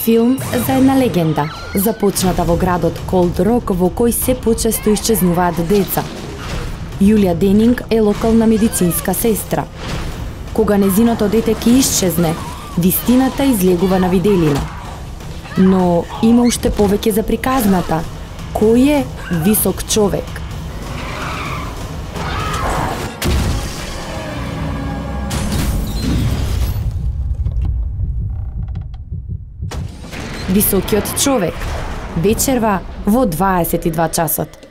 Филм за една легенда, започната во градот Колд Рок во кој се почесто исчезнуваат деца. Јулија Денинг е локална медицинска сестра. Кога незиното дете ќе исчезне, вистината излегува на виделина. Но има уште повеќе за приказната. Кој е висок човек? Високиот човек. Вечерва во 22 часот.